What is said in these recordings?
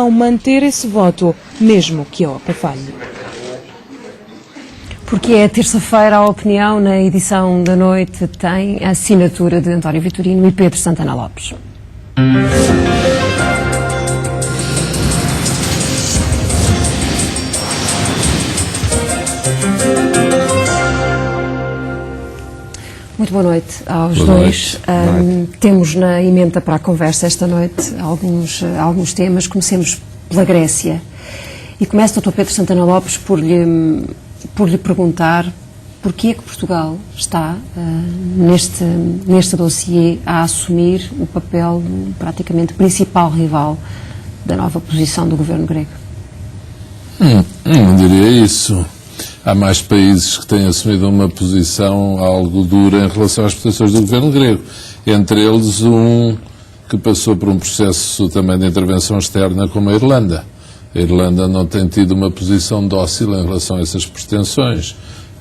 vão manter esse voto, mesmo que a OPA falhe. Porque é terça-feira, a opinião na edição da noite tem a assinatura de António Vitorino e Pedro Santana Lopes. Muito boa noite aos dois. Temos na emenda para a conversa esta noite alguns temas. Comecemos pela Grécia. E começo, Dr. Pedro Santana Lopes, por lhe perguntar porquê é que Portugal está neste dossiê a assumir o papel praticamente principal rival da nova posição do governo grego. Não diria isso. Há mais países que têm assumido uma posição algo dura em relação às posições do governo grego. Entre eles, um que passou por um processo também de intervenção externa, como a Irlanda. A Irlanda não tem tido uma posição dócil em relação a essas pretensões.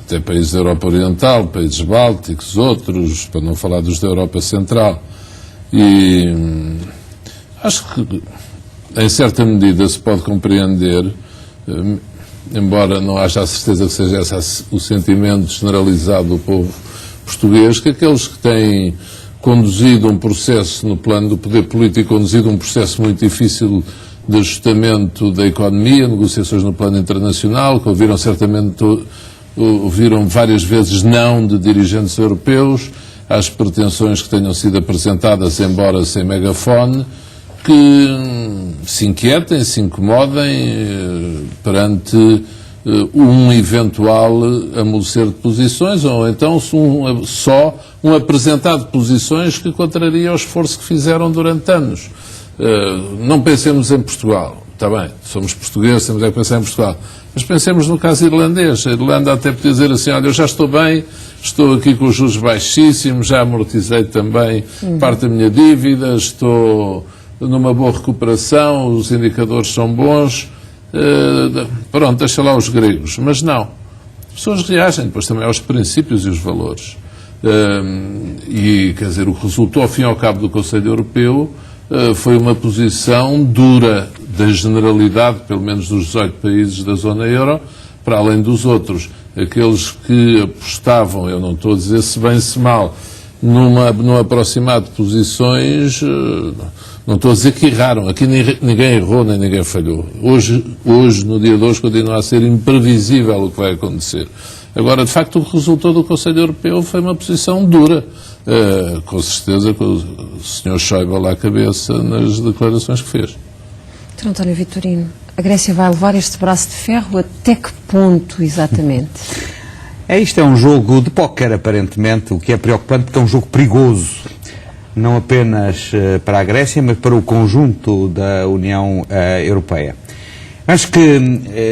Até países da Europa Oriental, países bálticos, outros, para não falar dos da Europa Central. E acho que, em certa medida, se pode compreender, embora não haja a certeza que seja esse o sentimento generalizado do povo português, que aqueles que têm conduzido um processo no plano do poder político, conduzido um processo muito difícil de ajustamento da economia, negociações no plano internacional, que ouviram várias vezes não de dirigentes europeus, às pretensões que tenham sido apresentadas, embora sem megafone, que se inquietem, se incomodem perante um eventual amolecer de posições, ou então só um apresentado de posições que contraria o esforço que fizeram durante anos. Não pensemos em Portugal, está bem, somos portugueses, temos que pensar em Portugal, mas pensemos no caso irlandês. A Irlanda até podia dizer assim: olha, eu já estou bem, estou aqui com os juros baixíssimos, já amortizei também parte da minha dívida, estou numa boa recuperação, os indicadores são bons, pronto, deixa lá os gregos. Mas não, as pessoas reagem depois também aos princípios e os valores. E, quer dizer, o que resultou ao fim e ao cabo do Conselho Europeu foi uma posição dura da generalidade, pelo menos dos 18 países da zona euro, para além dos outros. Aqueles que apostavam, eu não estou a dizer se bem se mal, num aproximado de posições, não estou a dizer que erraram. Aqui ninguém errou nem ninguém falhou. Hoje, no dia de hoje, continua a ser imprevisível o que vai acontecer. Agora, de facto, o que resultou do Conselho Europeu foi uma posição dura. Com certeza, com o Sr. Schäuble à cabeça nas declarações que fez. Dr. António Vitorino, a Grécia vai levar este braço de ferro até que ponto, exatamente? Isto é um jogo de póquer, aparentemente, o que é preocupante, porque é um jogo perigoso, não apenas para a Grécia, mas para o conjunto da União Europeia. Acho que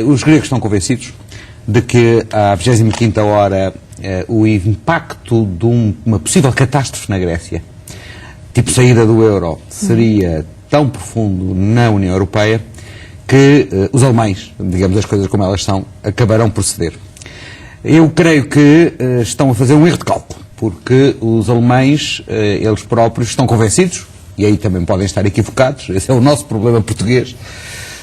os gregos estão convencidos de que à 25ª hora o impacto de uma possível catástrofe na Grécia, tipo saída do euro, seria tão profundo na União Europeia que os alemães, digamos as coisas como elas são, acabarão por ceder. Eu creio que estão a fazer um erro de cálculo, porque os alemães, eles próprios, estão convencidos, e aí também podem estar equivocados, esse é o nosso problema português,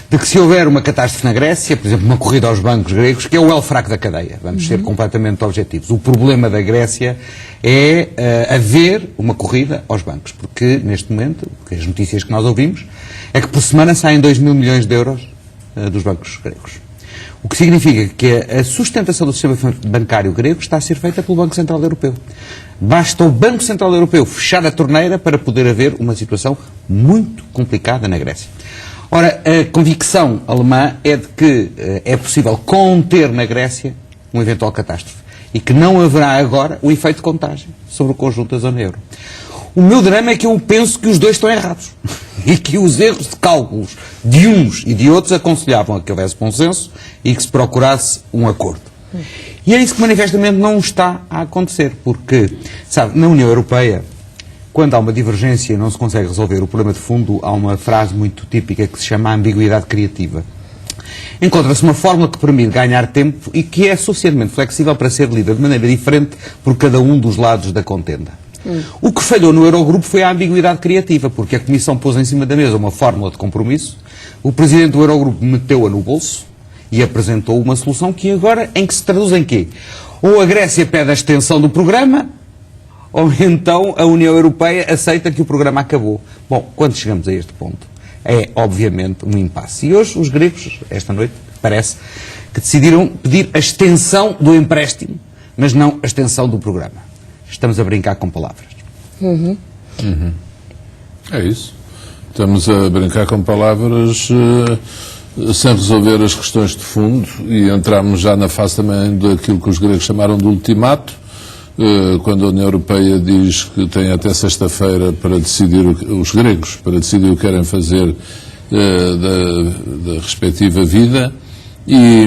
de que se houver uma catástrofe na Grécia, por exemplo, uma corrida aos bancos gregos, que é o elo fraco da cadeia, vamos ser completamente objetivos. O problema da Grécia é haver uma corrida aos bancos, porque neste momento, as notícias que nós ouvimos, é que por semana saem 2 mil milhões de euros dos bancos gregos. O que significa que a sustentação do sistema bancário grego está a ser feita pelo Banco Central Europeu. Basta o Banco Central Europeu fechar a torneira para poder haver uma situação muito complicada na Grécia. Ora, a convicção alemã é de que é possível conter na Grécia uma eventual catástrofe e que não haverá agora o efeito de contágio sobre o conjunto da zona euro. O meu drama é que eu penso que os dois estão errados e que os erros de cálculos de uns e de outros aconselhavam a que houvesse consenso e que se procurasse um acordo. E é isso que manifestamente não está a acontecer, porque, sabe, na União Europeia, quando há uma divergência e não se consegue resolver o problema de fundo, há uma frase muito típica que se chama ambiguidade criativa. Encontra-se uma fórmula que permite ganhar tempo e que é suficientemente flexível para ser lida de maneira diferente por cada um dos lados da contenda. O que falhou no Eurogrupo foi a ambiguidade criativa, porque a Comissão pôs em cima da mesa uma fórmula de compromisso, o Presidente do Eurogrupo meteu-a no bolso e apresentou uma solução que agora, em que se traduz em quê? Ou a Grécia pede a extensão do programa, ou então a União Europeia aceita que o programa acabou. Bom, quando chegamos a este ponto, é obviamente um impasse. E hoje os gregos, esta noite, parece que decidiram pedir a extensão do empréstimo, mas não a extensão do programa. Estamos a brincar com palavras. É isso. Estamos a brincar com palavras sem resolver as questões de fundo e entramos já na fase também daquilo que os gregos chamaram de ultimato, quando a União Europeia diz que tem até sexta-feira para decidir, os gregos, para decidir o que querem fazer da respectiva vida. E,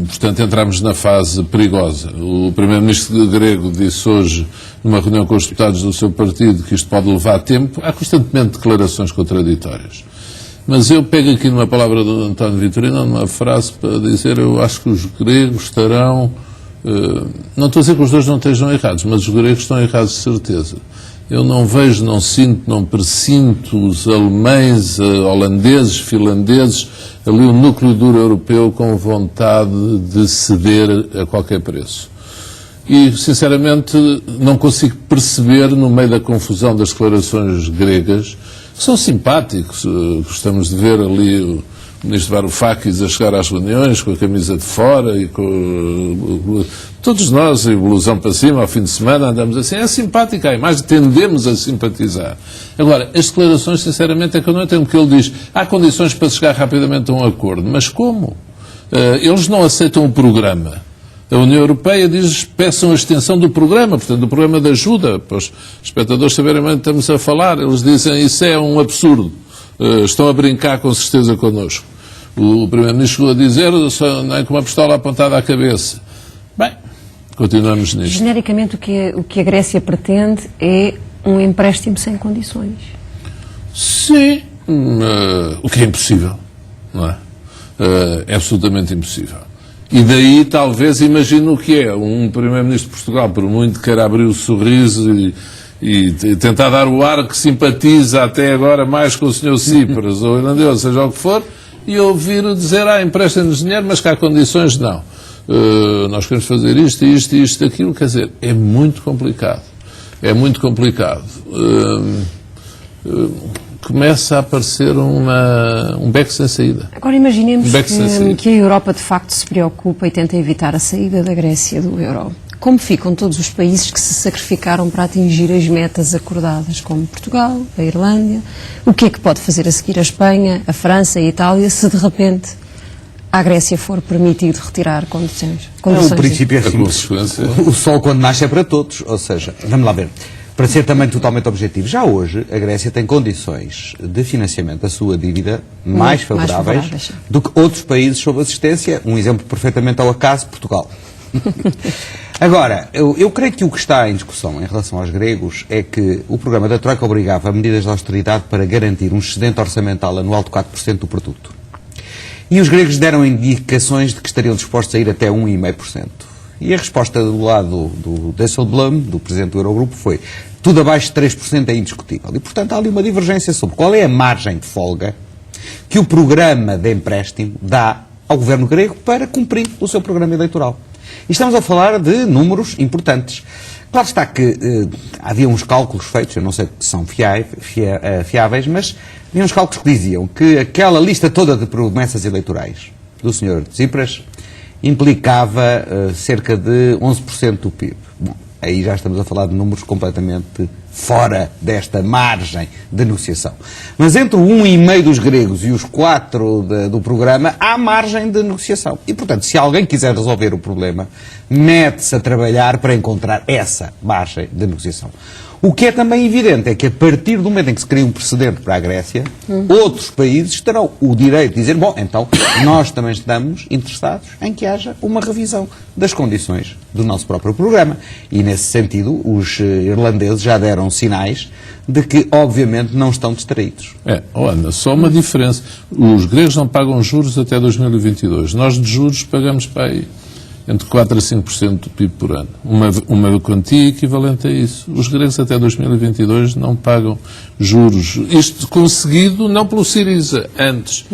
portanto, entramos na fase perigosa. O primeiro-ministro grego disse hoje, numa reunião com os deputados do seu partido, que isto pode levar tempo. Há constantemente declarações contraditórias. Mas eu pego aqui numa palavra do António Vitorino, numa frase para dizer, eu acho que os gregos estarão... não estou a dizer que os dois não estejam errados, mas os gregos estão errados de certeza. Eu não vejo, não sinto, não pressinto os alemães, holandeses, finlandeses, ali o núcleo duro europeu com vontade de ceder a qualquer preço. E, sinceramente, não consigo perceber, no meio da confusão das declarações gregas, que são simpáticos. Gostamos de ver ali o ministro Varoufakis a chegar às reuniões com a camisa de fora e com... Todos nós, em blusão para cima, ao fim de semana, andamos assim. É simpática a imagem, tendemos a simpatizar. Agora, as declarações, sinceramente, é que eu não entendo, porque ele diz há condições para chegar rapidamente a um acordo. Mas como? Eles não aceitam o programa. A União Europeia diz peçam a extensão do programa, portanto, do programa de ajuda, para os espectadores saberem bem o que estamos a falar. Eles dizem isso é um absurdo. Estão a brincar com certeza connosco. O Primeiro-Ministro chegou a dizer nem com uma pistola apontada à cabeça. Bem, continuamos nisto. Genericamente, o que a Grécia pretende é um empréstimo sem condições. Sim, o que é impossível, não é? É absolutamente impossível. E daí, talvez, imagino o que é. Um Primeiro-Ministro de Portugal, por muito queira abrir o sorriso e tentar dar o ar que simpatiza até agora mais com o Sr. Tsipras ou irlandês, seja o que for, e ouvir dizer, emprestem-nos dinheiro, mas que há condições, não. Nós queremos fazer isto, isto, isto, aquilo, quer dizer, é muito complicado. É muito complicado. Começa a aparecer um beco sem saída. Agora imaginemos que a Europa de facto se preocupa e tenta evitar a saída da Grécia do euro. Como ficam todos os países que se sacrificaram para atingir as metas acordadas, como Portugal, a Irlanda? O que é que pode fazer a seguir a Espanha, a França e a Itália, se de repente à Grécia for permitido retirar condições? O princípio é simples. O sol quando nasce é para todos. Ou seja, vamos lá ver. Para ser também totalmente objetivo, já hoje a Grécia tem condições de financiamento da sua dívida mais favoráveis do que outros países sob assistência. Um exemplo perfeitamente ao acaso, Portugal. Agora, eu creio que o que está em discussão em relação aos gregos é que o programa da Troika obrigava a medidas de austeridade para garantir um excedente orçamental anual de 4% do produto. E os gregos deram indicações de que estariam dispostos a ir até 1,5%. E a resposta do lado do Dijsselbloem, do presidente do Eurogrupo, foi tudo abaixo de 3% é indiscutível. E, portanto, há ali uma divergência sobre qual é a margem de folga que o programa de empréstimo dá ao governo grego para cumprir o seu programa eleitoral. E estamos a falar de números importantes. Claro está que havia uns cálculos feitos, eu não sei se são fiáveis, mas havia uns cálculos que diziam que aquela lista toda de promessas eleitorais do Sr. Tsipras implicava cerca de 11% do PIB. Bom, aí já estamos a falar de números completamente fora desta margem de negociação. Mas entre o 1,5% dos gregos e os 4% do programa, há margem de negociação. E, portanto, se alguém quiser resolver o problema, mete-se a trabalhar para encontrar essa margem de negociação. O que é também evidente é que, a partir do momento em que se cria um precedente para a Grécia, outros países terão o direito de dizer, bom, então, nós também estamos interessados em que haja uma revisão das condições do nosso próprio programa. E, nesse sentido, os irlandeses já deram sinais de que, obviamente, não estão distraídos. Ana, só uma diferença. Os gregos não pagam juros até 2022. Nós, de juros, pagamos para aí entre 4% a 5% do PIB por ano. Uma quantia equivalente a isso. Os gregos até 2022 não pagam juros. Isto conseguido não pelo Syriza, antes.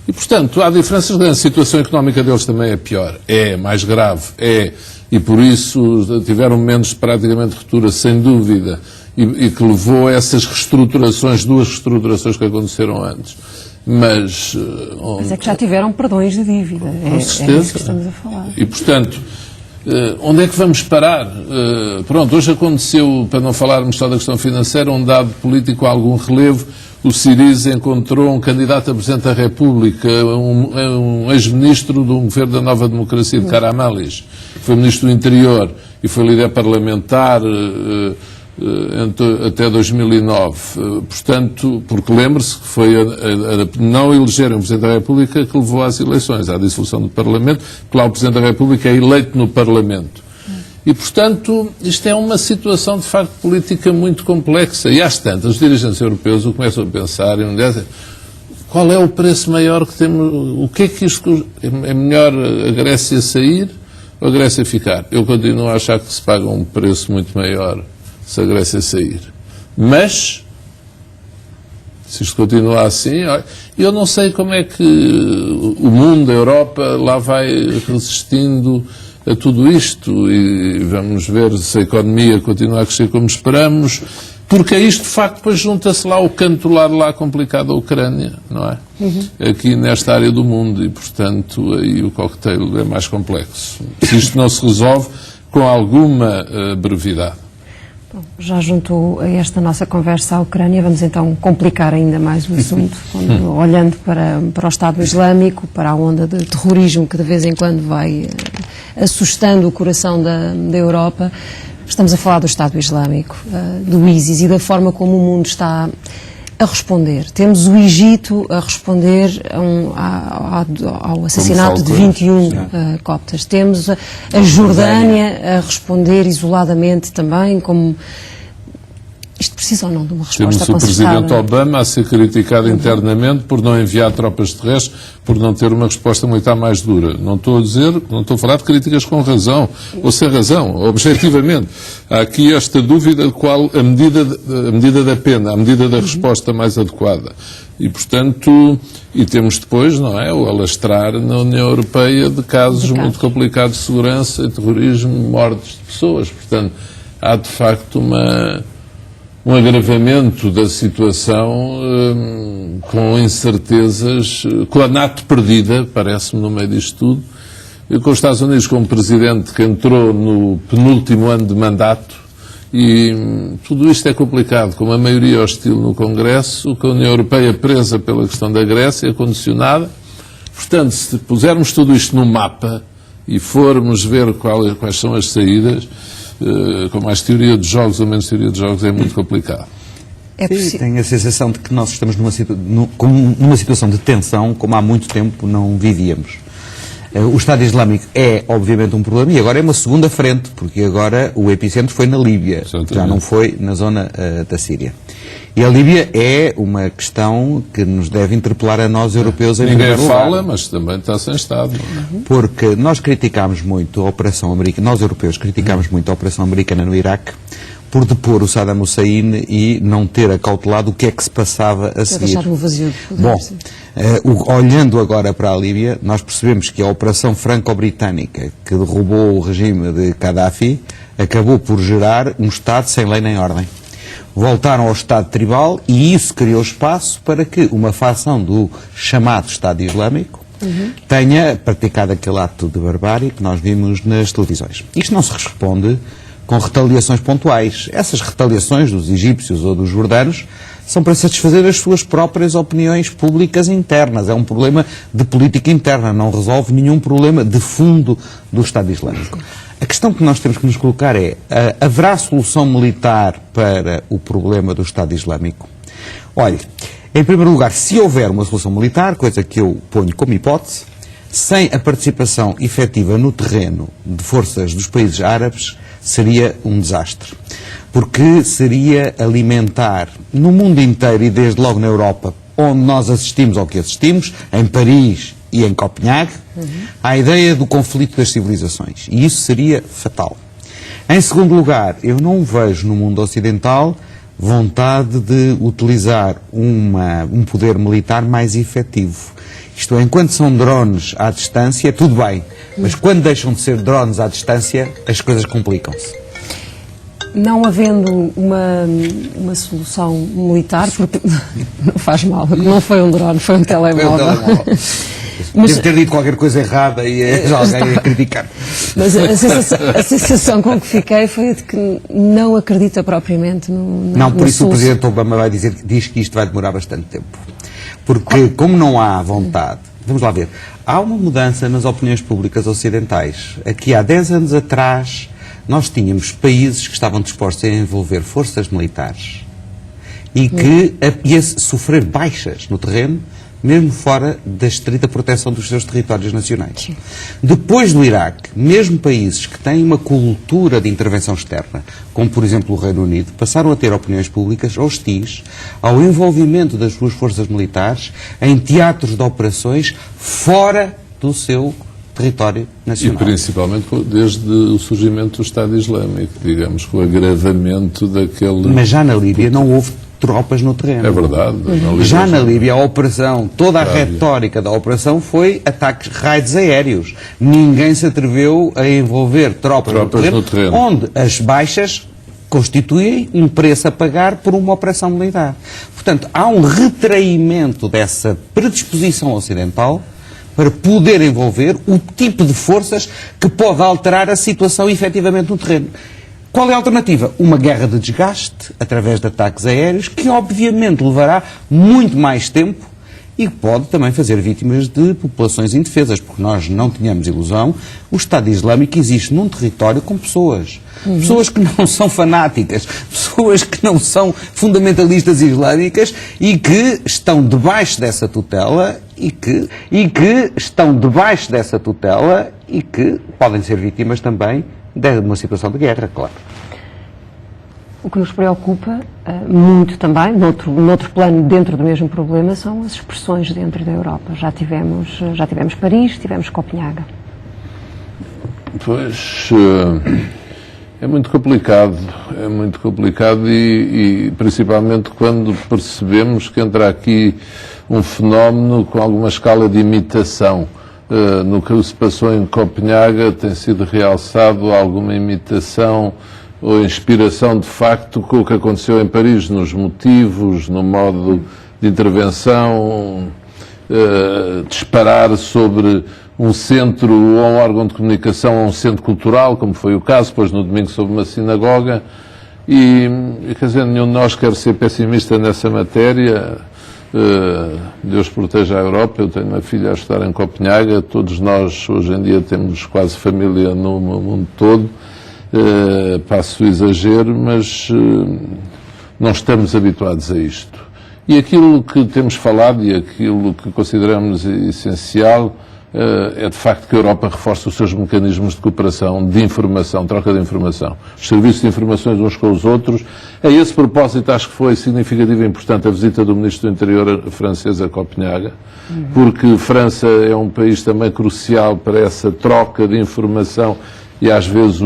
E, portanto, há diferenças grandes. A situação económica deles também é pior. É mais grave. E por isso tiveram momentos de praticamente ruptura, sem dúvida. E que levou a essas reestruturações, 2 reestruturações que aconteceram antes. Mas é que já tiveram perdões de dívida. Com certeza. É isso que estamos a falar. E, portanto, onde é que vamos parar? Pronto, hoje aconteceu, para não falarmos só da questão financeira, um dado político a algum relevo. O Syriza encontrou um candidato a Presidente da República, um ex-ministro do governo da Nova Democracia de Karamanlis, que foi Ministro do Interior e foi líder parlamentar até 2009. Portanto, porque lembre-se que foi a não elegerem o Presidente da República que levou às eleições, à dissolução do Parlamento, porque lá o Presidente da República é eleito no Parlamento. E, portanto, isto é uma situação, de facto, política muito complexa. E às tantas, os dirigentes europeus começam a pensar, qual é o preço maior que temos, o que é que isto, é melhor a Grécia sair ou a Grécia ficar? Eu continuo a achar que se paga um preço muito maior se a Grécia sair. Mas, se isto continua assim, eu não sei como é que o mundo, a Europa, lá vai resistindo a tudo isto, e vamos ver se a economia continua a crescer como esperamos, porque a isto, de facto, depois junta-se lá o cantolar lá complicado da Ucrânia, não é? Aqui nesta área do mundo, e, portanto, aí o cocktail é mais complexo. Se isto não se resolve com alguma brevidade. Bom, já juntou a esta nossa conversa à Ucrânia, vamos então complicar ainda mais o assunto, olhando para o Estado Islâmico, para a onda de terrorismo que de vez em quando vai assustando o coração da Europa. Estamos a falar do Estado Islâmico, do ISIS e da forma como o mundo está a responder. Temos o Egito a responder ao assassinato de 21 coptas. Temos a Jordânia a responder isoladamente também, como... Isto precisa ou não de uma resposta concertada? Temos o Presidente Obama a ser criticado internamente por não enviar tropas terrestres, por não ter uma resposta militar mais dura. Não estou a falar de críticas com razão, ou sem razão, objetivamente. Há aqui esta dúvida de qual a medida da pena, a medida da resposta mais adequada. E, portanto, temos depois, não é, o alastrar na União Europeia de casos muito complicados de segurança e terrorismo, mortes de pessoas. Portanto, há de facto um agravamento da situação com incertezas, com a NATO perdida, parece-me, no meio disto tudo, e com os Estados Unidos como presidente que entrou no penúltimo ano de mandato, e tudo isto é complicado, com uma maioria hostil no Congresso, com a União Europeia presa pela questão da Grécia, condicionada. Portanto, se pusermos tudo isto no mapa e formos ver quais são as saídas, com mais teoria de jogos ou menos teoria de jogos, é muito complicado. Sim, tenho a sensação de que nós estamos numa situação de tensão como há muito tempo não vivíamos. O Estado Islâmico é, obviamente, um problema e agora é uma segunda frente, porque agora o epicentro foi na Líbia, já não foi na zona da Síria. E a Líbia é uma questão que nos deve interpelar a nós, europeus, em primeiro lugar. Ninguém fala, mas também está sem Estado. Não é? Porque nós criticámos muito a Operação Americana, nós europeus criticámos muito a Operação Americana no Iraque, por depor o Saddam Hussein e não ter acautelado o que é que se passava a seguir. Deixar um vazio de poder. Bom, olhando agora para a Líbia, nós percebemos que a Operação Franco-Britânica, que derrubou o regime de Gaddafi, acabou por gerar um Estado sem lei nem ordem. Voltaram ao Estado tribal e isso criou espaço para que uma facção do chamado Estado Islâmico tenha praticado aquele ato de barbárie que nós vimos nas televisões. Isto não se responde com retaliações pontuais. Essas retaliações dos egípcios ou dos jordanos são para satisfazer as suas próprias opiniões públicas internas. É um problema de política interna, não resolve nenhum problema de fundo do Estado Islâmico. A questão que nós temos que nos colocar é, haverá solução militar para o problema do Estado Islâmico? Olha, em primeiro lugar, se houver uma solução militar, coisa que eu ponho como hipótese, sem a participação efetiva no terreno de forças dos países árabes, seria um desastre. Porque seria alimentar no mundo inteiro e desde logo na Europa, onde nós assistimos ao que assistimos, em Paris e em Copenhague, à ideia do conflito das civilizações. E isso seria fatal. Em segundo lugar, eu não vejo no mundo ocidental vontade de utilizar um poder militar mais efetivo. Isto é, enquanto são drones à distância, tudo bem. Mas quando deixam de ser drones à distância, as coisas complicam-se. Não havendo uma solução militar, porque não faz mal, porque não foi um drone, foi um telemóvel. Mas devo ter dito qualquer coisa errada e alguém ia criticar. Mas a sensação com que fiquei foi de que não acredita propriamente Não, por isso o Presidente Obama diz que isto vai demorar bastante tempo. Porque, como não há vontade, vamos lá ver, há uma mudança nas opiniões públicas ocidentais. Aqui há 10 anos atrás, nós tínhamos países que estavam dispostos a envolver forças militares e que ia sofrer baixas no terreno, mesmo fora da estrita proteção dos seus territórios nacionais. Depois do Iraque, mesmo países que têm uma cultura de intervenção externa, como por exemplo o Reino Unido, passaram a ter opiniões públicas hostis ao envolvimento das suas forças militares em teatros de operações fora do seu território nacional. E principalmente desde o surgimento do Estado Islâmico, digamos, com o agravamento daquele... Mas já na Líbia não houve tropas no terreno. É verdade. Já na Líbia a operação, toda a retórica da operação foi ataques, raids aéreos. Ninguém se atreveu a envolver tropas no terreno, onde as baixas constituem um preço a pagar por uma operação militar. Portanto, há um retraimento dessa predisposição ocidental para poder envolver o tipo de forças que pode alterar a situação efetivamente no terreno. Qual é a alternativa? Uma guerra de desgaste, através de ataques aéreos, que obviamente levará muito mais tempo e pode também fazer vítimas de populações indefesas, porque nós não tínhamos ilusão, o Estado Islâmico existe num território com pessoas. Pessoas que não são fanáticas, pessoas que não são fundamentalistas islâmicas e que estão debaixo dessa tutela e que podem ser vítimas também de uma situação de guerra, claro. O que nos preocupa muito também, noutro plano, dentro do mesmo problema, são as expressões dentro da Europa. Já tivemos Paris, tivemos Copenhaga. Pois, é muito complicado e principalmente quando percebemos que entra aqui um fenómeno com alguma escala de imitação. No que se passou em Copenhaga tem sido realçado alguma imitação ou inspiração de facto com o que aconteceu em Paris, nos motivos, no modo de intervenção, disparar sobre um centro ou um órgão de comunicação ou um centro cultural, como foi o caso, depois no domingo sobre uma sinagoga, e quer dizer, nenhum de nós quer ser pessimista nessa matéria. Deus proteja a Europa. Eu tenho uma filha a estudar em Copenhaga, todos nós hoje em dia temos quase família no mundo todo, passo o exagero, mas não estamos habituados a isto. E aquilo que temos falado e aquilo que consideramos essencial é de facto que a Europa reforce os seus mecanismos de cooperação, de informação, troca de informação, os serviços de informações uns com os outros. A esse propósito acho que foi significativa e importante a visita do Ministro do Interior francês a Copenhaga, porque França é um país também crucial para essa troca de informação e às vezes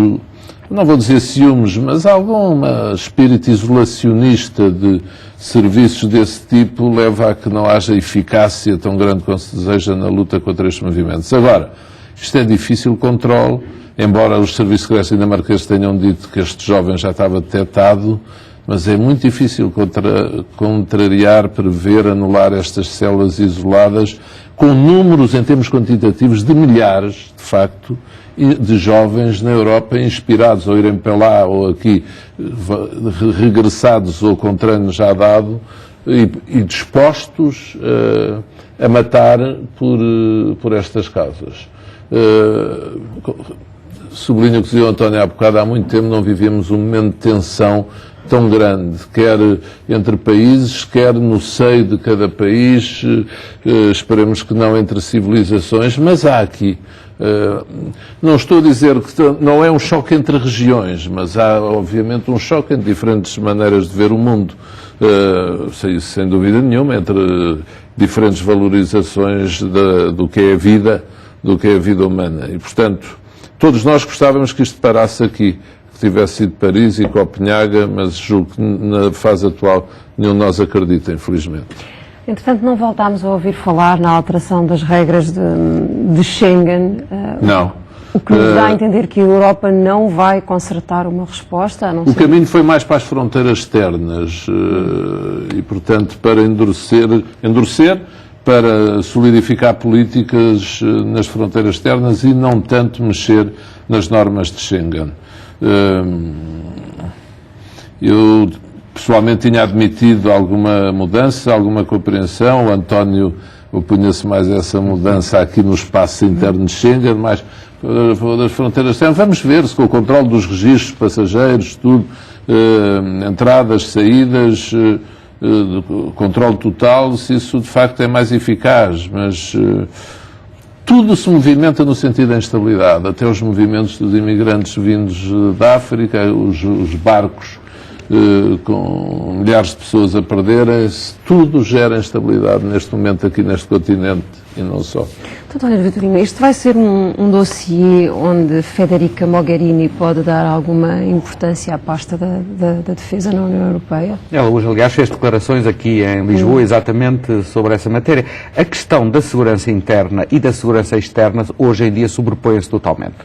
não vou dizer ciúmes, mas algum espírito isolacionista de serviços desse tipo leva a que não haja eficácia tão grande quanto se deseja na luta contra estes movimentos. Agora, isto é difícil controle, embora os serviços secretos dinamarqueses tenham dito que este jovem já estava detectado, mas é muito difícil contrariar, prever, anular estas células isoladas com números em termos quantitativos de milhares, de facto, de jovens na Europa inspirados ou irem para lá ou aqui regressados ou com treino já dado e dispostos a matar por estas causas. Sublinho o que dizia o António há bocado, há muito tempo não vivíamos um momento de tensão tão grande, quer entre países, quer no seio de cada país, esperemos que não entre civilizações, mas há aqui, não estou a dizer que não é um choque entre regiões, mas há obviamente um choque entre diferentes maneiras de ver o mundo, sem dúvida nenhuma, entre diferentes valorizações do que é a vida humana. E, portanto, todos nós gostávamos que isto parasse aqui, que tivesse sido Paris e Copenhaga, mas julgo que na fase atual nenhum de nós acredita, infelizmente. Entretanto, não voltámos a ouvir falar na alteração das regras de Schengen. Não. O que nos dá a entender que a Europa não vai consertar uma resposta, a não ser... O caminho foi mais para as fronteiras externas e, portanto, para endurecer, para solidificar políticas nas fronteiras externas e não tanto mexer nas normas de Schengen. Eu, pessoalmente, tinha admitido alguma mudança, alguma compreensão. O António opunha-se mais a essa mudança aqui no espaço interno de Schengen, mas das fronteiras externas. Vamos ver se com o controle dos registros passageiros, tudo, entradas, saídas, controle total, se isso de facto é mais eficaz, mas tudo se movimenta no sentido da instabilidade, até os movimentos dos imigrantes vindos da África, os barcos com milhares de pessoas a perderem-se, tudo gera instabilidade neste momento aqui neste continente e não só. António Vitorino, este vai ser um dossiê onde Federica Mogherini pode dar alguma importância à pasta da defesa na União Europeia? Ela hoje, aliás, fez declarações aqui em Lisboa exatamente sobre essa matéria. A questão da segurança interna e da segurança externa hoje em dia sobrepõem-se totalmente.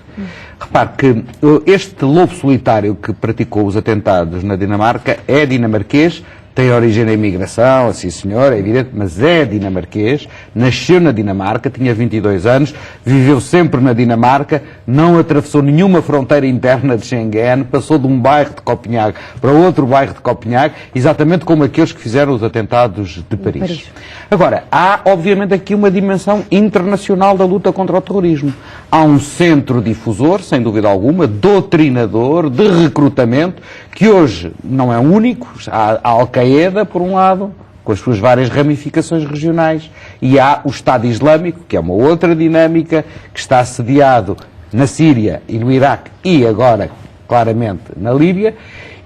Repare que este lobo solitário que praticou os atentados na Dinamarca é dinamarquês, tem origem na imigração, assim senhor, é evidente, mas é dinamarquês, nasceu na Dinamarca, tinha 22 anos, viveu sempre na Dinamarca, não atravessou nenhuma fronteira interna de Schengen, passou de um bairro de Copenhague para outro bairro de Copenhague, exatamente como aqueles que fizeram os atentados de Paris. Agora, há obviamente aqui uma dimensão internacional da luta contra o terrorismo. Há um centro difusor, sem dúvida alguma, doutrinador, de recrutamento, que hoje não é único. Há a Al-Qaeda, por um lado, com as suas várias ramificações regionais, e há o Estado Islâmico, que é uma outra dinâmica, que está assediado na Síria e no Iraque e agora, claramente, na Líbia.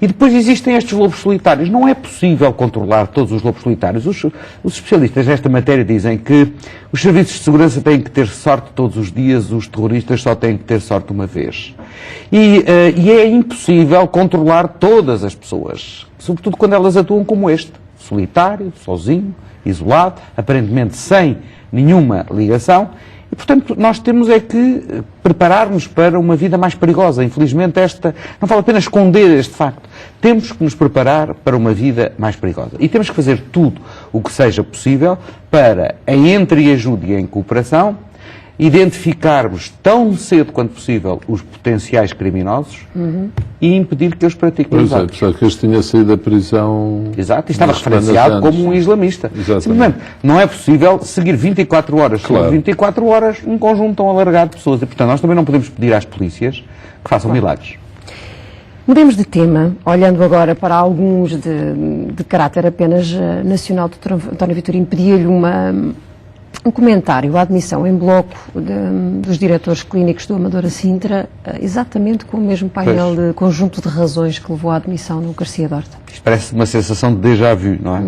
E depois existem estes lobos solitários. Não é possível controlar todos os lobos solitários. Os especialistas nesta matéria dizem que os serviços de segurança têm que ter sorte todos os dias, os terroristas só têm que ter sorte uma vez. E é impossível controlar todas as pessoas, sobretudo quando elas atuam como este, solitário, sozinho, isolado, aparentemente sem nenhuma ligação. E, portanto, nós temos é que preparar-nos para uma vida mais perigosa. Infelizmente, não vale a pena esconder este facto. Temos que nos preparar para uma vida mais perigosa. E temos que fazer tudo o que seja possível para, em entreajuda e em cooperação, identificarmos tão cedo quanto possível os potenciais criminosos e impedir que eles pratiquem os atos. Só que este tinha saído da prisão... Exato, e estava referenciado como um islamista. Exatamente. Simplesmente, não é possível seguir 24 horas, claro. 24 horas, um conjunto tão alargado de pessoas. E, portanto, nós também não podemos pedir às polícias que façam milagres. Mudemos de tema, olhando agora para alguns de caráter apenas nacional. Dr. António Vitorino, pedia-lhe um comentário à admissão em bloco dos diretores clínicos do Amadora Sintra, exatamente com o mesmo painel de conjunto de razões que levou à admissão no Garcia Dorta. Isto parece uma sensação de déjà vu, não é?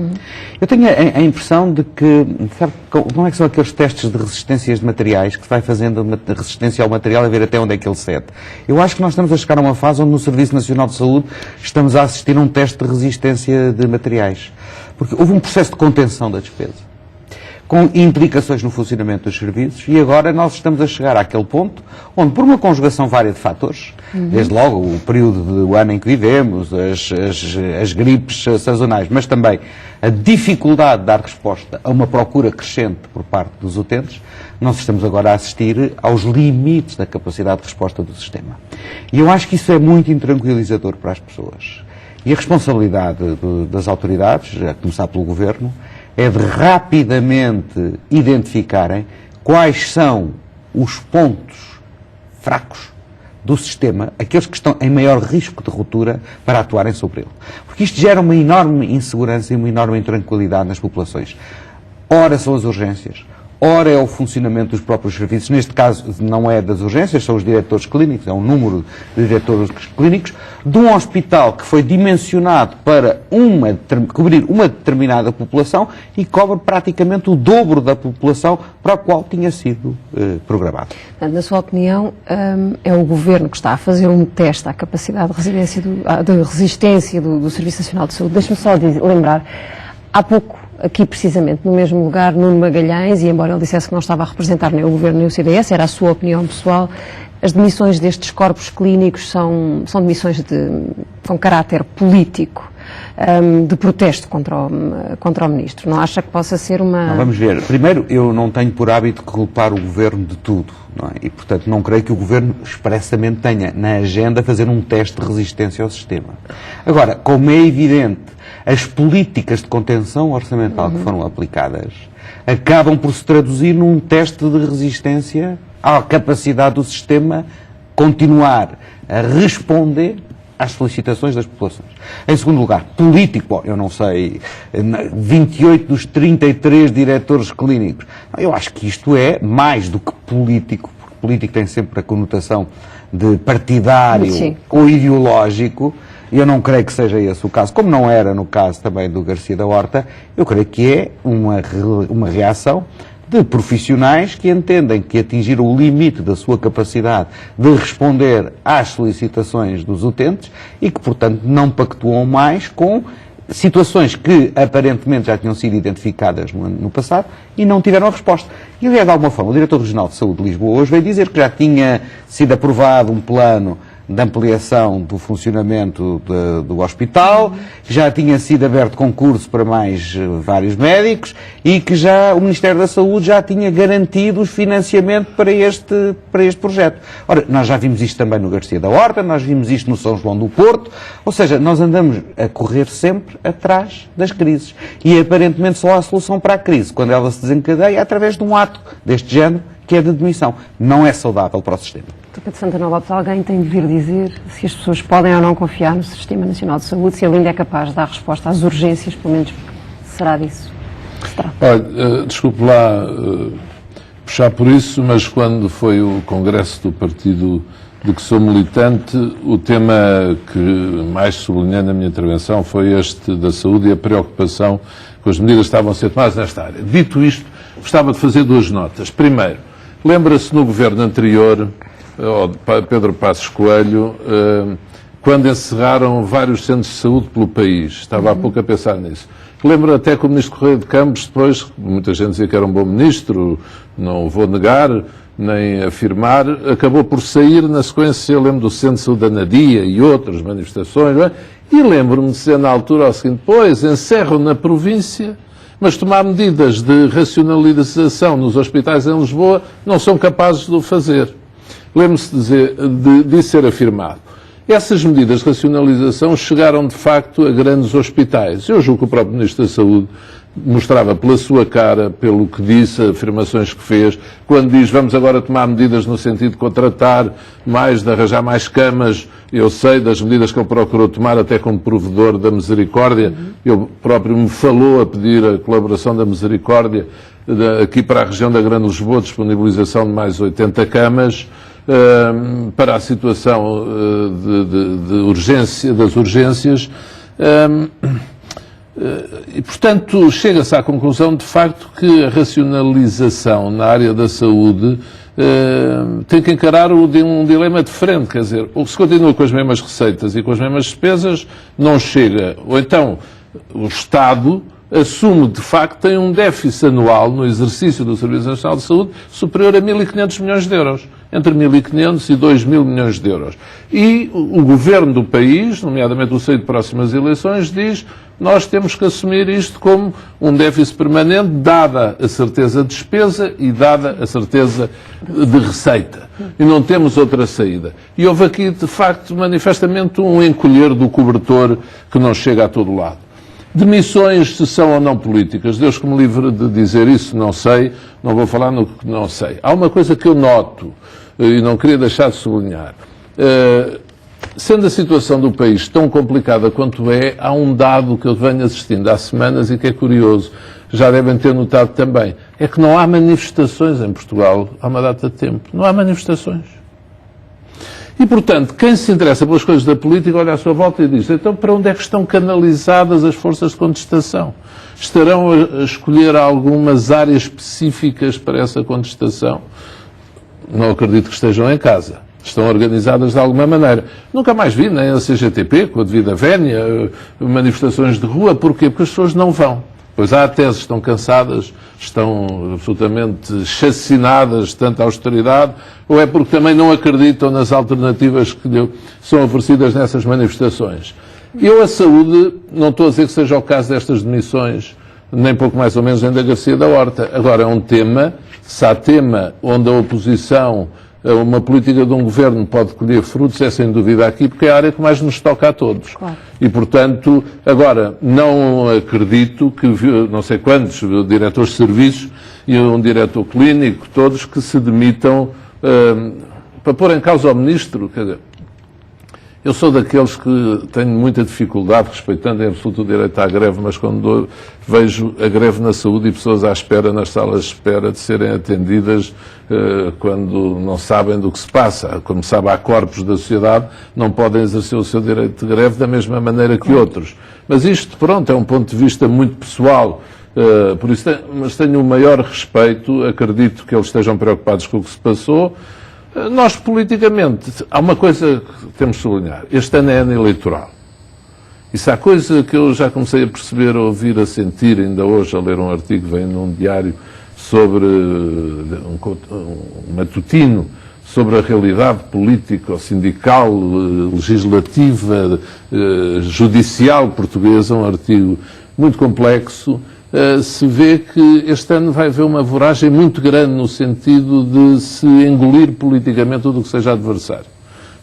Eu tenho a impressão de que, sabe, como é que são aqueles testes de resistências de materiais que se vai fazendo de resistência ao material a ver até onde é que ele cede? Eu acho que nós estamos a chegar a uma fase onde no Serviço Nacional de Saúde estamos a assistir a um teste de resistência de materiais. Porque houve um processo de contenção da despesa, com implicações no funcionamento dos serviços, e agora nós estamos a chegar àquele ponto onde, por uma conjugação vária de fatores, desde logo o período do ano em que vivemos, as gripes sazonais, mas também a dificuldade de dar resposta a uma procura crescente por parte dos utentes, nós estamos agora a assistir aos limites da capacidade de resposta do sistema. E eu acho que isso é muito intranquilizador para as pessoas. E a responsabilidade das autoridades, a começar pelo Governo, é de rapidamente identificarem quais são os pontos fracos do sistema aqueles que estão em maior risco de ruptura para atuarem sobre ele. Porque isto gera uma enorme insegurança e uma enorme intranquilidade nas populações. Ora são as urgências, ora é o funcionamento dos próprios serviços. Neste caso não é das urgências, são os diretores clínicos, é um número de diretores clínicos, de um hospital que foi dimensionado para cobrir uma determinada população e cobre praticamente o dobro da população para a qual tinha sido programado. Na sua opinião, é o Governo que está a fazer um teste à capacidade de resistência do Serviço Nacional de Saúde. Deixe-me só lembrar, há pouco, aqui precisamente no mesmo lugar, Nuno Magalhães, e embora ele dissesse que não estava a representar nem o Governo nem o CDS, era a sua opinião pessoal, as demissões destes corpos clínicos são demissões com caráter político, de protesto contra o Ministro. Não acha que possa ser uma... Não, vamos ver. Primeiro, eu não tenho por hábito culpar o Governo de tudo, não é? E, portanto, não creio que o Governo expressamente tenha na agenda fazer um teste de resistência ao sistema. Agora, como é evidente, as políticas de contenção orçamental que foram aplicadas acabam por se traduzir num teste de resistência à capacidade do sistema continuar a responder às solicitações das populações. Em segundo lugar, político, bom, eu não sei, 28 dos 33 diretores clínicos. Eu acho que isto é mais do que político, porque político tem sempre a conotação de partidário Sim. ou ideológico. Eu não creio que seja esse o caso, como não era no caso também do Garcia da Horta. Eu creio que é uma reação de profissionais que entendem que atingiram o limite da sua capacidade de responder às solicitações dos utentes e que, portanto, não pactuam mais com situações que aparentemente já tinham sido identificadas no passado e não tiveram a resposta. E, aliás, de alguma forma, o Diretor Regional de Saúde de Lisboa hoje veio dizer que já tinha sido aprovado um plano de ampliação do funcionamento do hospital, que já tinha sido aberto concurso para mais vários médicos e que já o Ministério da Saúde já tinha garantido o financiamento para este projeto. Ora, nós já vimos isto também no Garcia da Horta, nós vimos isto no São João do Porto, ou seja, nós andamos a correr sempre atrás das crises e aparentemente só há solução para a crise, quando ela se desencadeia, é através de um ato deste género, que é de demissão. Não é saudável para o sistema. Dr. Pedro Santana Lopes, alguém tem de vir dizer se as pessoas podem ou não confiar no Sistema Nacional de Saúde, se ele ainda é capaz de dar resposta às urgências, pelo menos será disso que se trata. Olha, desculpe lá puxar por isso, mas quando foi o congresso do partido de que sou militante, o tema que mais sublinhei na minha intervenção foi este da saúde e a preocupação com as medidas que estavam a ser tomadas nesta área. Dito isto, gostava de fazer duas notas. Primeiro, lembra-se no governo anterior, Pedro Passos Coelho, quando encerraram vários centros de saúde pelo país. Estava há pouco a pensar nisso. Lembro até que o ministro Correia de Campos, depois, muita gente dizia que era um bom ministro, não vou negar, nem afirmar, acabou por sair na sequência, eu lembro do Centro de Saúde da Nadia e outras manifestações, não é? E lembro-me de dizer na altura o seguinte, pois, encerram na província, mas tomar medidas de racionalização nos hospitais em Lisboa não são capazes de o fazer. Lembro-se de ser afirmado. Essas medidas de racionalização chegaram, de facto, a grandes hospitais. Eu julgo que o próprio Ministro da Saúde mostrava pela sua cara, pelo que disse, afirmações que fez, quando diz vamos agora tomar medidas no sentido de contratar mais, de arranjar mais camas. Eu sei das medidas que ele procurou tomar até como provedor da Misericórdia. Ele próprio me falou a pedir a colaboração da Misericórdia aqui para a região da Grande Lisboa, disponibilização de mais 80 camas para a situação de urgência, das urgências. E, portanto, chega-se à conclusão, de facto, que a racionalização na área da saúde tem que encarar um dilema diferente. Quer dizer, ou se continua com as mesmas receitas e com as mesmas despesas, não chega. Ou então, o Estado assume, de facto, tem um déficit anual no exercício do Serviço Nacional de Saúde superior a 1.500 milhões de euros. Entre 1.500 e 2.000 milhões de euros. E o governo do país, nomeadamente o seio de próximas eleições, diz nós temos que assumir isto como um déficit permanente, dada a certeza de despesa e dada a certeza de receita. E não temos outra saída. E houve aqui, de facto, manifestamente um encolher do cobertor que não chega a todo lado. Demissões, se são ou não políticas, Deus que me livre de dizer isso, não sei, não vou falar no que não sei. Há uma coisa que eu noto, e não queria deixar de sublinhar. Sendo a situação do país tão complicada quanto é, há um dado que eu venho assistindo há semanas e que é curioso, já devem ter notado também, é que não há manifestações em Portugal há uma data de tempo. Não há manifestações. E, portanto, quem se interessa pelas coisas da política olha à sua volta e diz, então para onde é que estão canalizadas as forças de contestação? Estarão a escolher algumas áreas específicas para essa contestação? Não acredito que estejam em casa. Estão organizadas de alguma maneira. Nunca mais vi, nem a CGTP, com a devida vénia, manifestações de rua. Porquê? Porque as pessoas não vão. Pois há teses, estão cansadas, estão absolutamente chacinadas de tanta austeridade, ou é porque também não acreditam nas alternativas que lhe são oferecidas nessas manifestações. Eu, a saúde, não estou a dizer que seja o caso destas demissões, nem pouco mais ou menos nem da Garcia da Horta. Agora, é um tema, se há tema onde a oposição, uma política de um governo pode colher frutos, é sem dúvida aqui, porque é a área que mais nos toca a todos. Claro. E, portanto, agora, não acredito que, não sei quantos diretores de serviços e um diretor clínico, todos que se demitam para pôr em causa ao ministro. Quer dizer, eu sou daqueles que tenho muita dificuldade, respeitando em absoluto o direito à greve, mas quando vejo a greve na saúde e pessoas à espera, nas salas de espera, de serem atendidas quando não sabem do que se passa. Como sabe, há corpos da sociedade não podem exercer o seu direito de greve da mesma maneira que outros. Mas isto, pronto, é um ponto de vista muito pessoal. Por isso, mas tenho o maior respeito, acredito que eles estejam preocupados com o que se passou. Nós, politicamente, há uma coisa que temos de sublinhar. Este ano é ano eleitoral. E se há coisa que eu já comecei a perceber, a ouvir, a sentir, ainda hoje, a ler um artigo que vem num diário sobre um matutino, sobre a realidade política, sindical, legislativa, judicial portuguesa, um artigo muito complexo, se vê que este ano vai haver uma voragem muito grande no sentido de se engolir politicamente tudo o que seja adversário.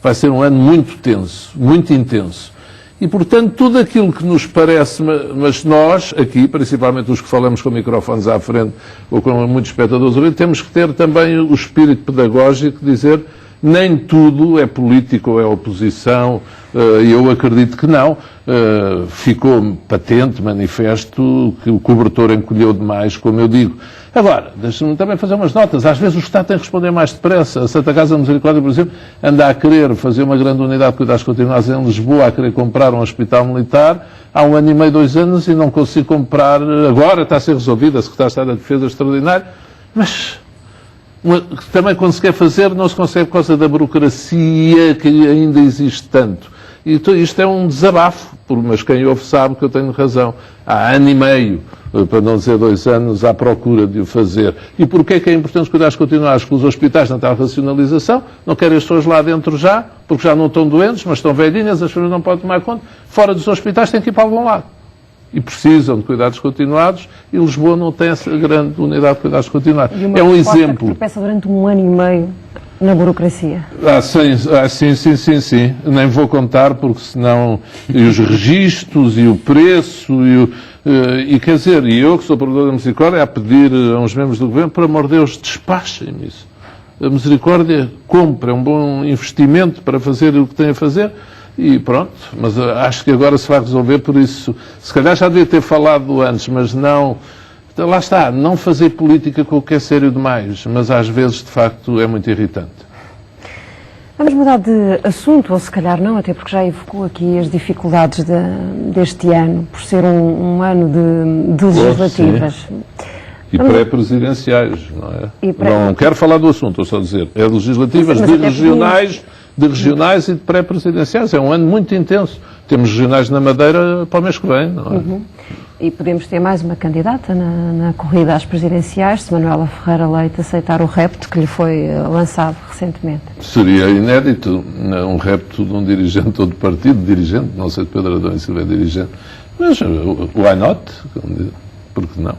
Vai ser um ano muito tenso, muito intenso. E, portanto, tudo aquilo que nos parece, mas nós, aqui, principalmente os que falamos com microfones à frente ou com muitos espectadores, temos que ter também o espírito pedagógico de dizer nem tudo é político ou é oposição, eu acredito que não. Ficou patente, manifesto, que o cobertor encolheu demais, como eu digo. Agora, deixe-me também fazer umas notas. Às vezes o Estado tem que responder mais depressa. A Santa Casa da Misericórdia, por exemplo, anda a querer fazer uma grande unidade de cuidados continuados em Lisboa, a querer comprar um hospital militar há 1 ano e meio, 2 anos, e não consigo comprar agora, está a ser resolvida, a Secretária de Estado da Defesa extraordinário, mas também quando se quer fazer não se consegue por causa da burocracia que ainda existe tanto. E isto é um desabafo, mas quem ouve sabe que eu tenho razão. Há 1 ano e meio, para não dizer 2 anos, à procura de o fazer. E porquê é que é importante os cuidados continuados? Porque os hospitais não estão à racionalização, não querem as pessoas lá dentro já, porque já não estão doentes, mas estão velhinhas, as pessoas não podem tomar conta. Fora dos hospitais têm que ir para algum lado. E precisam de cuidados continuados, e Lisboa não tem essa grande unidade de cuidados continuados. É um exemplo. Que tropeça durante 1 ano e meio na burocracia. Sim. Nem vou contar, porque senão... E os registros, e o preço, e quer dizer, e eu, que sou provedor da Misericórdia, a pedir a uns membros do Governo, por amor de Deus, despachem isso. A Misericórdia compra, é um bom investimento para fazer o que tem a fazer, e pronto, mas acho que agora se vai resolver, por isso, se calhar já devia ter falado antes, mas não, lá está, não fazer política com o que é sério demais, mas às vezes, de facto, é muito irritante. Vamos mudar de assunto, ou se calhar não, até porque já evocou aqui as dificuldades deste ano, por ser um ano de legislativas. E pré-presidenciais, não é? Não quero falar do assunto, estou só a dizer, é legislativas, de regionais e de pré-presidenciais. É um ano muito intenso. Temos regionais na Madeira para o mês que vem, não é? Uhum. E podemos ter mais uma candidata na corrida às presidenciais, se Manuela Ferreira Leite aceitar o repto que lhe foi lançado recentemente. Seria inédito um repto de um dirigente ou de partido, não sei de Pedro Adão e Silva é dirigente, mas why not? Porque não?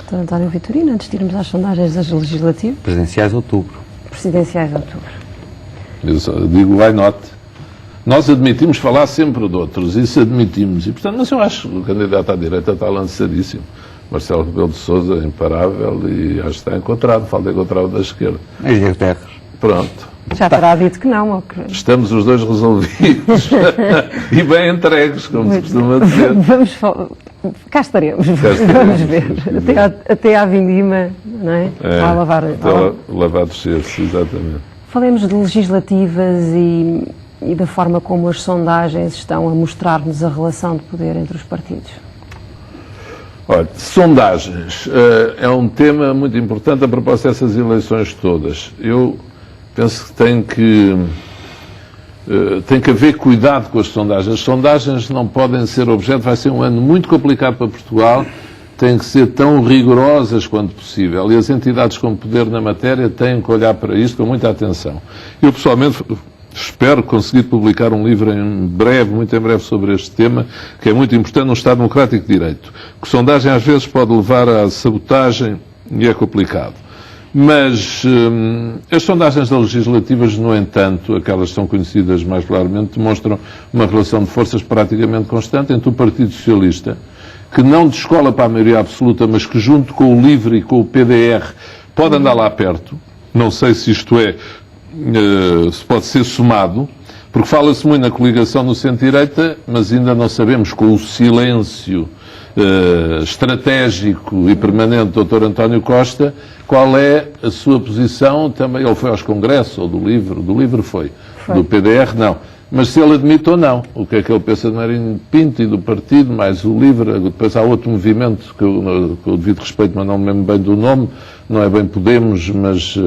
Então, António Vitorino, antes de irmos às sondagens das legislativas. Presidenciais de outubro. Presidenciais de outubro. Eu só digo why not? Nós admitimos falar sempre de outros, isso admitimos. E, portanto, mas eu acho que o candidato à direita está lançadíssimo. Marcelo Rebelo de Sousa é imparável e acho que está encontrado. Falta encontrar o da esquerda. É Diego Terres. Pronto. Já terá dito que não. Ou que... Estamos os dois resolvidos e bem entregues, como se costuma dizer. Vamos cá estaremos. Vamos ver. Até à vindima, não é? A lavar. Lavar dos cestos, exatamente. Falemos de legislativas e da forma como as sondagens estão a mostrar-nos a relação de poder entre os partidos. Olha, sondagens é um tema muito importante a propósito dessas eleições todas. Eu penso que tem que haver cuidado com as sondagens. As sondagens não podem ser objeto, vai ser um ano muito complicado para Portugal, têm que ser tão rigorosas quanto possível. E as entidades com poder na matéria têm que olhar para isto com muita atenção. Eu, pessoalmente, espero conseguir publicar um livro em breve, muito em breve, sobre este tema, que é muito importante no Estado Democrático de Direito. Que sondagem às vezes pode levar à sabotagem e é complicado. Mas as sondagens das legislativas, no entanto, aquelas que são conhecidas mais claramente, demonstram uma relação de forças praticamente constante entre o Partido Socialista, que não descola para a maioria absoluta, mas que junto com o LIVRE e com o PDR pode andar lá perto. Não sei se isto se pode ser somado, porque fala-se muito na coligação no centro-direita, mas ainda não sabemos, com o silêncio estratégico e permanente do Dr. António Costa, qual é a sua posição. Também ele foi aos congressos, ou do LIVRE foi. Do PDR não. Mas se ele admite ou não, o que é que ele pensa de Marinho Pinto e do partido, mais o LIVRE, depois há outro movimento que eu devido respeito, mas não me lembro bem do nome, não é bem Podemos, mas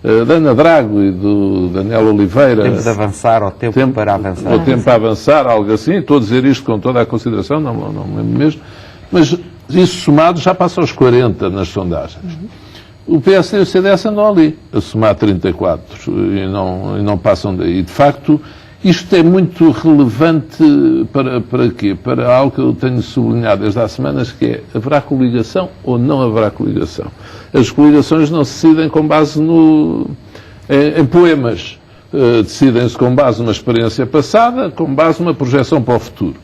da Ana Drago e do Daniel Oliveira. Temos de avançar, ao tempo para avançar. Ao tempo para avançar, algo assim. Estou a dizer isto com toda a consideração, não me lembro mesmo. Mas isso somado já passa aos 40 nas sondagens. O PSD e o CDS andam ali, a somar 34, e não passam daí. De facto, isto é muito relevante para quê? Para algo que eu tenho sublinhado desde há semanas, que é: haverá coligação ou não haverá coligação? As coligações não se decidem com base em poemas. Decidem-se com base numa experiência passada, com base numa projeção para o futuro.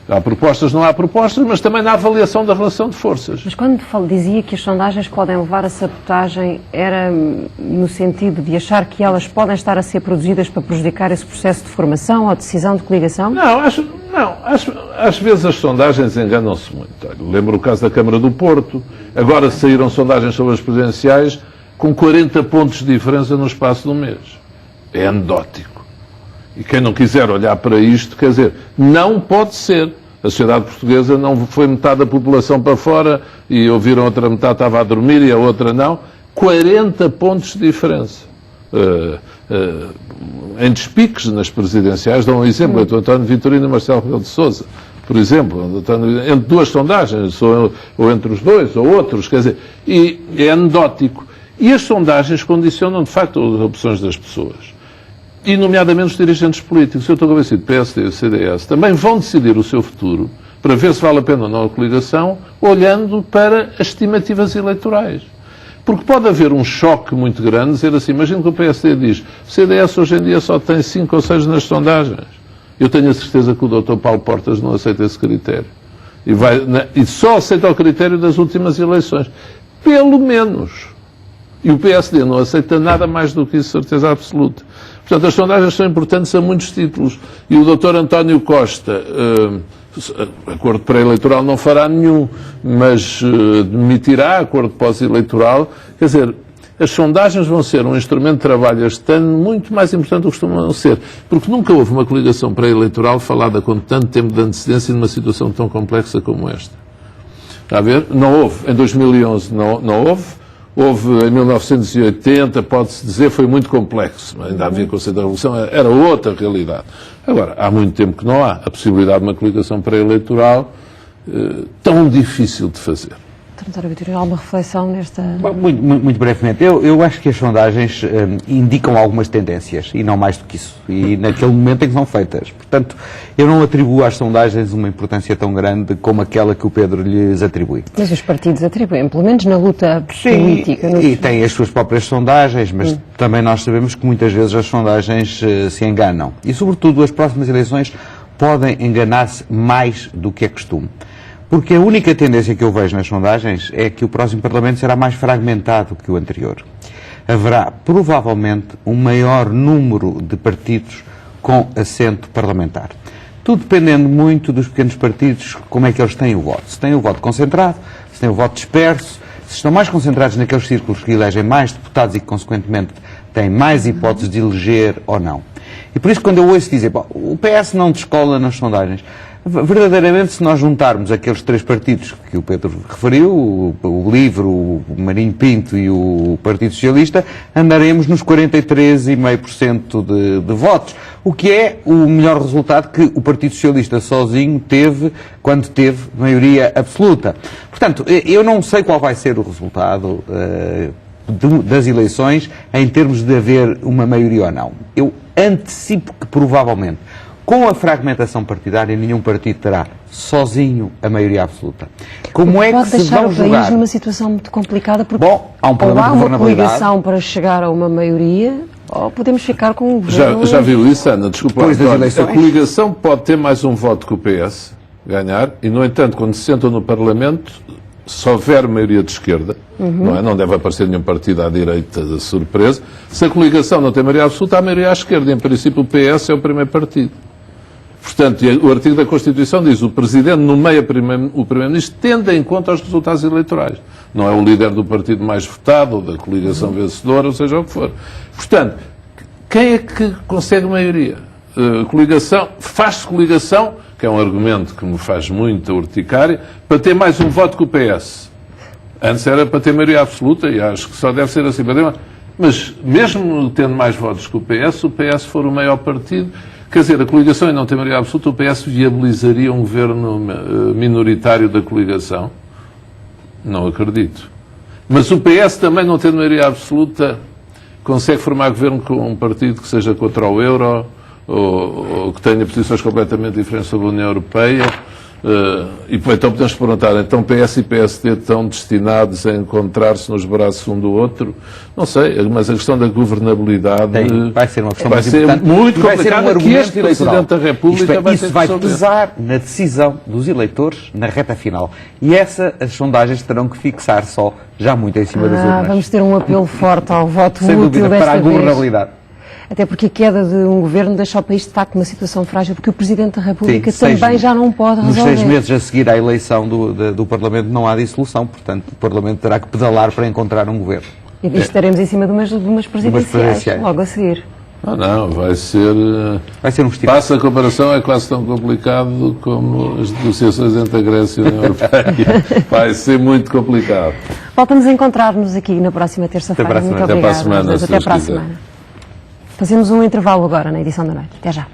Há propostas, não há propostas, mas também na avaliação da relação de forças. Mas quando dizia que as sondagens podem levar a sabotagem, era no sentido de achar que elas podem estar a ser produzidas para prejudicar esse processo de formação ou decisão de coligação? Às vezes as sondagens enganam-se muito. Lembro o caso da Câmara do Porto. Agora saíram sondagens sobre as presidenciais com 40 pontos de diferença no espaço de um mês. É anedótico. E quem não quiser olhar para isto, quer dizer, não pode ser. A sociedade portuguesa não foi metade da população para fora e ouviram outra metade estava a dormir e a outra não. 40 pontos de diferença. Em despiques nas presidenciais, dão um exemplo, entre o António Vitorino e Marcelo Rebelo de Sousa, por exemplo, entre duas sondagens, ou entre os dois, ou outros, quer dizer, e é anedótico. E as sondagens condicionam, de facto, as opções das pessoas. E, nomeadamente, os dirigentes políticos. Eu estou convencido que o PSD e o CDS também vão decidir o seu futuro para ver se vale a pena ou não a coligação, olhando para as estimativas eleitorais. Porque pode haver um choque muito grande, dizer assim, imagina que o PSD diz: o CDS hoje em dia só tem 5 ou 6 nas sondagens. Eu tenho a certeza que o Dr. Paulo Portas não aceita esse critério. E só aceita o critério das últimas eleições. Pelo menos. E o PSD não aceita nada mais do que isso, certeza absoluta. Portanto, as sondagens são importantes a muitos títulos. E o Dr. António Costa, acordo pré-eleitoral não fará nenhum, mas demitirá acordo pós-eleitoral. Quer dizer, as sondagens vão ser um instrumento de trabalho este ano muito mais importante do que costumam ser. Porque nunca houve uma coligação pré-eleitoral falada com tanto tempo de antecedência numa situação tão complexa como esta. Está a ver? Não houve. Em 2011 não houve. Houve em 1980, pode-se dizer, foi muito complexo. Ainda havia conceito da Revolução, era outra realidade. Agora, há muito tempo que não há a possibilidade de uma coligação pré-eleitoral tão difícil de fazer. Doutor Vitorino, alguma reflexão nesta... Muito brevemente. Eu acho que as sondagens indicam algumas tendências, e não mais do que isso. E naquele momento em que são feitas. Portanto, eu não atribuo às sondagens uma importância tão grande como aquela que o Pedro lhes atribui. Mas os partidos atribuem, pelo menos na luta política. E têm as suas próprias sondagens, mas também nós sabemos que muitas vezes as sondagens se enganam. E, sobretudo, as próximas eleições podem enganar-se mais do que é costume. Porque a única tendência que eu vejo nas sondagens é que o próximo Parlamento será mais fragmentado que o anterior. haverá provavelmente um maior número de partidos com assento parlamentar. Tudo dependendo muito dos pequenos partidos, como é que eles têm o voto. Se têm o voto concentrado, se têm o voto disperso, se estão mais concentrados naqueles círculos que elegem mais deputados e que, consequentemente, têm mais hipóteses de eleger ou não. E por isso, quando eu ouço dizer, bom, o PS não descola nas sondagens, verdadeiramente, se nós juntarmos aqueles três partidos que o Pedro referiu, o LIVRE, o Marinho Pinto e o Partido Socialista, andaremos nos 43,5% de votos, o que é o melhor resultado que o Partido Socialista sozinho teve quando teve maioria absoluta. Portanto, eu não sei qual vai ser o resultado das eleições em termos de haver uma maioria ou não. Eu antecipo que provavelmente, com a fragmentação partidária, nenhum partido terá sozinho a maioria absoluta. Como é que se vão jogar? Pode deixar o país numa situação muito complicada, porque bom, há um problema ou há de uma governabilidade. coligação para chegar a uma maioria, ou podemos ficar com um governo... Já viu isso, Ana? Desculpa. Depois das A eleições. coligação pode ter mais um voto que o PS ganhar, e, no entanto, quando se sentam no Parlamento, se houver maioria de esquerda, não deve aparecer nenhum partido à direita de surpresa, se a coligação não tem maioria absoluta, há maioria à esquerda, e, em princípio, o PS é o primeiro partido. Portanto, o artigo da Constituição diz o Presidente nomeia o Primeiro-Ministro tendo em conta os resultados eleitorais. Não é o líder do partido mais votado ou da coligação vencedora, ou seja o que for. Portanto, quem é que consegue maioria? Coligação, faz-se coligação, que é um argumento que me faz muita urticária, para ter mais um voto que o PS. Antes era para ter maioria absoluta, e acho que só deve ser assim. Mas, mesmo tendo mais votos que o PS for o maior partido, quer dizer, a coligação e não ter maioria absoluta, o PS viabilizaria um governo minoritário da coligação? Não acredito. Mas o PS também, não tendo maioria absoluta, consegue formar governo com um partido que seja contra o euro ou que tenha posições completamente diferentes sobre a União Europeia? E então podemos perguntar, então PS e PSD estão destinados a encontrar-se nos braços um do outro? Não sei, mas a questão da governabilidade vai ser uma questão vai ser importante, muito vai ser complicada, que este Presidente da República vai ter isso que vai resolver. pesar na decisão dos eleitores na reta final. E as sondagens terão que fixar só já muito em cima das urnas. Vamos ter um apelo forte ao voto Sem útil dúvida, desta para a vez. governabilidade. Até porque a queda de um governo deixa o país, de facto, numa situação frágil, porque o Presidente da República Sim, também já não pode resolver. Nos 6 meses a seguir à eleição do Parlamento não há dissolução, portanto o Parlamento terá que pedalar para encontrar um governo. E estaremos em cima de umas presidenciais, logo a seguir. Não, vai ser um estilo. Passa a comparação, é quase tão complicado como as negociações entre a Grécia e a União Europeia. Vai ser muito complicado. Voltamos a encontrar-nos aqui na próxima terça-feira. Muito obrigada. Até para a semana. Até para a semana. Fazemos um intervalo agora na edição da noite. Até já.